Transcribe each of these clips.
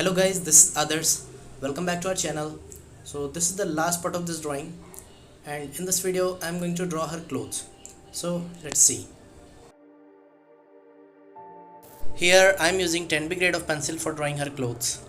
Hello guys, this is Others. Welcome back to our channel. So this is the last part of this drawing, and in this video I'm going to draw her clothes. So let's see. Here I'm using 10B grade of pencil for drawing her clothes.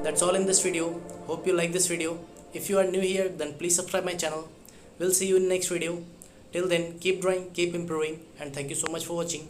That's all in this video. Hope you like this video. If you are new here, then please subscribe my channel. We'll see you in next video. Till then, keep drawing, keep improving, and thank you so much for watching.